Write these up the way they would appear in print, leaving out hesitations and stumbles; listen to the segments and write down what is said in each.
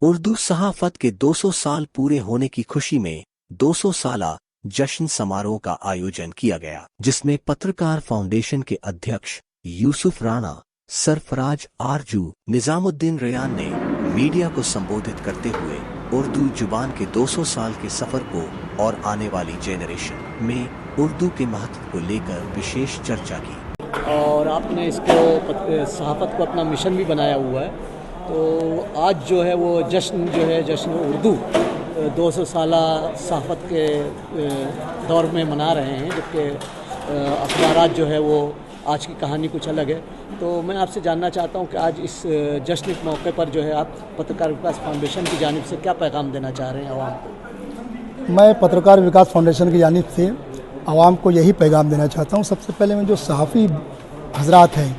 उर्दू सहाफत के 200 साल पूरे होने की खुशी में 200 साला जश्न समारोह का आयोजन किया गया, जिसमें पत्रकार फाउंडेशन के अध्यक्ष यूसुफ राणा, सरफराज आरजू, निजामुद्दीन रेयान ने मीडिया को संबोधित करते हुए उर्दू जुबान के 200 साल के सफर को और आने वाली जेनरेशन में उर्दू के महत्व को लेकर विशेष चर्चा की। और आपने इसको सहाफत को अपना मिशन भी बनाया हुआ है, तो आज जो है वो जश्न जश्न उर्दू 200 साला सहाफत के दौर में मना रहे हैं, जबकि अखबारात जो है वो आज की कहानी कुछ अलग है। तो मैं आपसे जानना चाहता हूं कि आज इस जश्न के मौके पर जो है आप पत्रकार विकास फाउंडेशन की जानिब से क्या पैगाम देना चाह रहे हैं आवाम को? मैं पत्रकार विकास फाउंडेशन की जानिब से आवाम को यही पैगाम देना चाहता हूं। सबसे पहले मैं जो सहाफ़ी हजरात हैं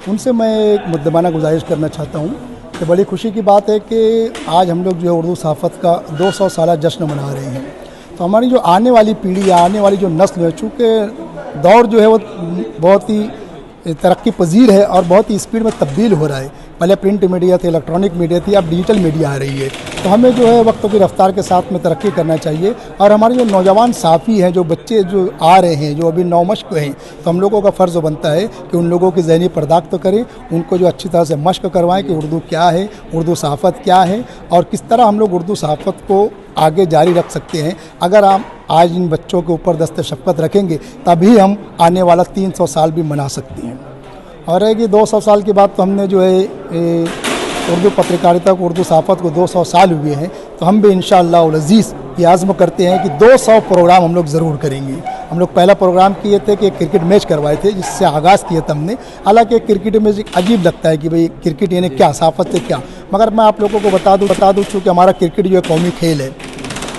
उनसे मैं एक मुद्दबाना गुजारिश करना चाहता हूं कि बड़ी खुशी की बात है कि आज हम लोग जो है उर्दू सहाफ़त का 200 साला जश्न मना रहे हैं। तो हमारी जो आने वाली पीढ़ी या आने वाली जो नस्ल है, चूँकि दौर जो है वो बहुत ही तरक्की पजीर है और बहुत ही स्पीड में तब्दील हो रहा है। पहले प्रिंट मीडिया थी, इलेक्ट्रॉनिक मीडिया थी, अब डिजिटल मीडिया आ रही है। तो हमें जो है वक्त की रफ्तार के साथ में तरक्की करना चाहिए। और हमारे जो नौजवान साफ़ी हैं, जो बच्चे जो आ रहे हैं, जो अभी नौमश्क हैं, तो हम लोगों का फ़र्ज़ बनता है कि उन लोगों की ज़हनी पर्दाख्त तो करें, उनको जो अच्छी तरह से मश्क करवाएं कि उर्दू क्या है, उर्दू सहाफ़त क्या है और किस तरह हम लोग उर्दू सहाफ़त को आगे जारी रख सकते हैं। अगर हम आज इन बच्चों के ऊपर दस्ते शफ़क़त रखेंगे तभी हम आने वाला 300 साल भी मना सकते हैं। और है कि 200 साल के बाद तो हमने जो है उर्दू पत्रकारिता को, उर्दू सहाफ़त को 200 साल हुए हैं, तो हम भी इंशाअल्लाह अज़ीज़ ये आज़म करते हैं कि 200 प्रोग्राम हम लोग ज़रूर करेंगे। हम लोग पहला प्रोग्राम किए थे कि क्रिकेट मैच करवाए थे, जिससे आगाज़ किया था हमने। हालांकि क्रिकेट में अजीब लगता है कि भाई क्रिकेट यानी क्या, सहाफ़त से क्या, मगर मैं आप लोगों को बता दूँ चूँकि हमारा क्रिकेट जो है कौमी खेल है,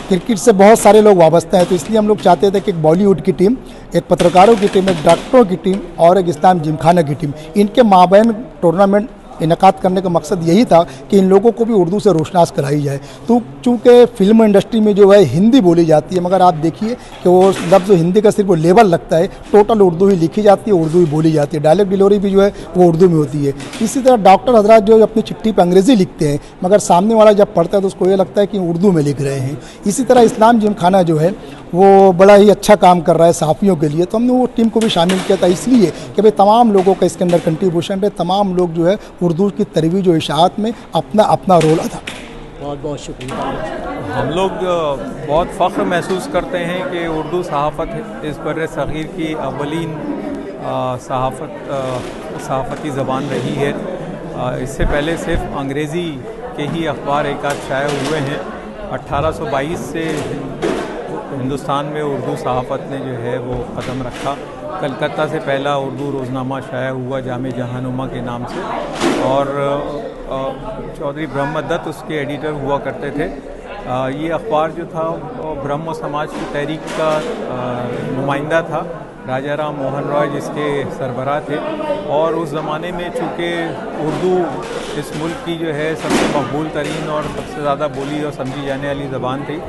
क्रिकेट से बहुत सारे लोग वाबस्ता हैं। तो इसलिए हम लोग चाहते थे कि एक बॉलीवुड की टीम, एक पत्रकारों की टीम, एक डॉक्टरों की टीम और एक इस्लाम जिमखाना की टीम, इनके माबैन टूर्नामेंट इनकाद करने का मकसद यही था कि इन लोगों को भी उर्दू से रोशनास कराई जाए। तो चूँकि फ़िल्म इंडस्ट्री में जो है हिंदी बोली जाती है, मगर आप देखिए कि वो लफ्ज़ हिंदी का सिर्फ वो लेबल लगता है, टोटल उर्दू ही लिखी जाती है, उर्दू ही बोली जाती है, डायलेक्ट डिलीवरी भी जो है वो उर्दू में होती है। इसी तरह डॉक्टर हजरात जो अपनी चिट्ठी पर अंग्रेज़ी लिखते हैं, मगर सामने वाला जब पढ़ता है तो उसको ये लगता है कि उर्दू में लिख रहे हैं। इसी तरह इस्लाम जिमखाना जो है वो बड़ा ही अच्छा काम कर रहा है सहाफ़ियों के लिए। तो हमने वो टीम को भी शामिल किया था इसलिए कि भाई तमाम लोगों का इसके अंदर कंट्रीब्यूशन है, तमाम लोग जो है उर्दू की तरवीज और इशाअत में अपना अपना रोल अदा। बहुत बहुत शुक्रिया। हम लोग बहुत फ़ख्र महसूस करते हैं कि उर्दू सहाफ़त इस बर्रे सग़ीर की अव्वलीन सहाफ़ती ज़बान रही है। इससे पहले सिर्फ अंग्रेज़ी के ही अखबार एक आध शाये हुए हैं। 1822 से हिंदुस्तान में उर्दू सहाफ़त ने जो है वो कदम रखा। कलकत्ता से पहला उर्दू रोज़नामा शाया हुआ जामे जहानुमा के नाम से, और चौधरी ब्रह्मदत्त उसके एडिटर हुआ करते थे। ये अखबार जो था ब्रह्म समाज की तहरीक का नुमाइंदा था। राजा राम मोहन रॉय जिसके सरबराह थे, और उस ज़माने में चूँकि उर्दू इस मुल्क की जो है सबसे मकबूल तरीन और सबसे ज़्यादा बोली और समझी जाने वाली ज़बान थी,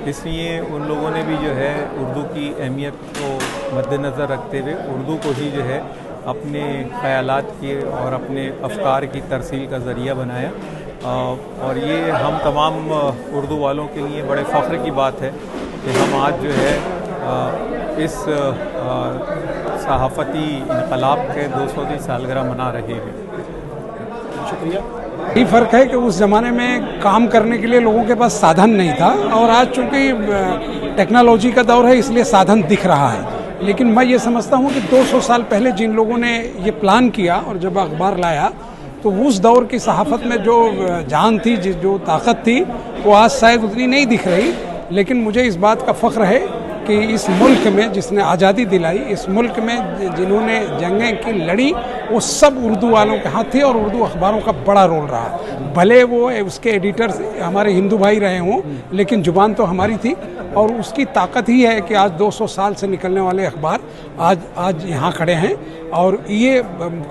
इसलिए उन लोगों ने भी जो है उर्दू की अहमियत को मद्देनज़र रखते हुए उर्दू को ही जो है अपने ख़यालात के और अपने अफ़कार की तरसील का ज़रिया बनाया। और ये हम तमाम उर्दू वालों के लिए बड़े फ़ख्र की बात है कि हम आज जो है इस सहाफ़ती इनक़लाब के 200वीं सालगिरह मना रहे हैं। शुक्रिया। यही फ़र्क है कि उस ज़माने में काम करने के लिए लोगों के पास साधन नहीं था, और आज चूँकि टेक्नोलॉजी का दौर है इसलिए साधन दिख रहा है। लेकिन मैं ये समझता हूँ कि 200 साल पहले जिन लोगों ने ये प्लान किया और जब अखबार लाया, तो उस दौर की सहाफ़त में जो जान थी, जो ताकत थी, वो आज शायद उतनी नहीं दिख रही। लेकिन मुझे इस बात का फ़ख्र है कि इस मुल्क में जिसने आज़ादी दिलाई, इस मुल्क में जिन्होंने जंगें की लड़ी, वो सब उर्दू वालों के हाथ थे और उर्दू अखबारों का बड़ा रोल रहा। भले वो उसके एडिटर्स हमारे हिंदू भाई रहे हों, लेकिन ज़ुबान तो हमारी थी, और उसकी ताकत ही है कि आज 200 साल से निकलने वाले अखबार आज यहाँ खड़े हैं। और ये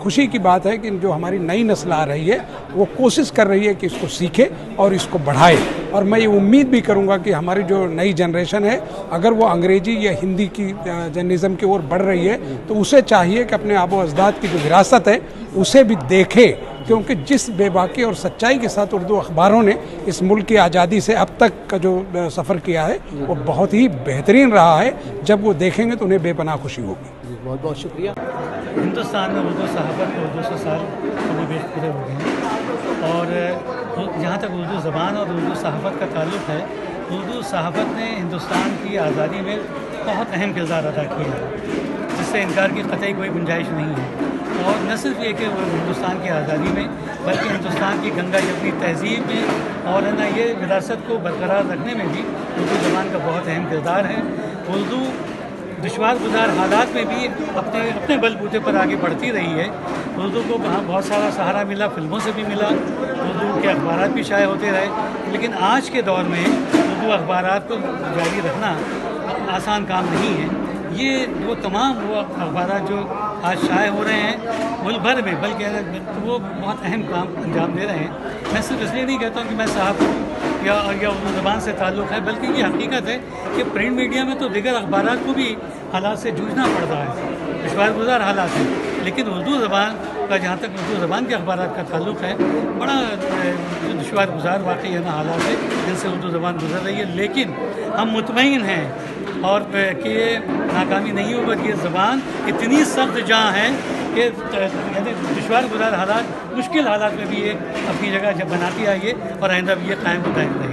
खुशी की बात है कि जो हमारी नई नस्ल आ रही है वो कोशिश कर रही है कि इसको सीखे और इसको बढ़ाए। और मैं ये उम्मीद भी करूँगा कि हमारी जो नई जनरेशन है, अगर वो अंग्रेज़ी या हिंदी की जर्नलिज़्म की ओर बढ़ रही है, तो उसे चाहिए कि अपने आबो अजदाद की जो विरासत है उसे भी देखे क्योंकि जिस बेबाकी और सच्चाई के साथ उर्दू अखबारों ने इस मुल्क की आज़ादी से अब तक का जो सफ़र किया है वो बहुत ही बेहतरीन रहा है। जब वो देखेंगे तो उन्हें बेपनाह खुशी होगी। बहुत बहुत शुक्रिया। हिंदुस्तान में उर्दू सहाफ़त को 200 साल करीब पूरे हो गए हैं और जहाँ तक उर्दू ज़बान और उर्दू सहाफ़त का ताल्लुक़ है, उर्दू सहाफ़त ने हिंदुस्तान की आज़ादी में बहुत अहम किरदार अदा किया है, जिससे इनकार की कतई कोई गुंजाइश नहीं है। और न सिर्फ ये कि हिंदुस्तान की आज़ादी में, बल्कि हिंदुस्तान की गंगा जमनी तहज़ीब में और है ना ये विरासत को बरकरार रखने में भी उर्दू ज़बान का बहुत अहम किरदार है। उर्दू दुश्वार गुजार हालात में भी अपने बलबूते पर आगे बढ़ती रही है। उर्दू को बहुत सारा सहारा मिला, फिल्मों से भी मिला, उर्दू के अखबारात भी शाये होते रहे। लेकिन आज के दौर में उर्दू अखबारात को जारी रखना आसान काम नहीं है। ये वो तमाम वो अखबारात जो आज शाये हो रहे हैं मुल्क भर में, बल्कि वो बहुत अहम काम अंजाम दे रहे हैं। मैं सिर्फ इसलिए नहीं कहता हूँ कि मैं साहब हूँ या उर्दू ज़बान से ताल्लुक़ है, बल्कि ये हकीकत है कि प्रिंट मीडिया में तो दीगर अखबारात को भी हालात से जूझना पड़ता है, दुश्वार गुजार हालात हैं। लेकिन उर्दू ज़बान का, जहाँ तक उर्दू ज़बान के अखबारात का ताल्लुक़ है, बड़ा दुश्वार गुजार वाकई है ना हालात है जिनसे उर्दू ज़बान गुजर रही है। लेकिन हम मुतमईन हैं और कि ये नाकामी नहीं होगा कि ये ज़बान इतनी सख्त जहाँ है कि यानी दुश्वार गुजार हालात, मुश्किल हालात में भी ये अपनी जगह जब बनाती आई है और आइंदा भी ये कायम बताएंगे।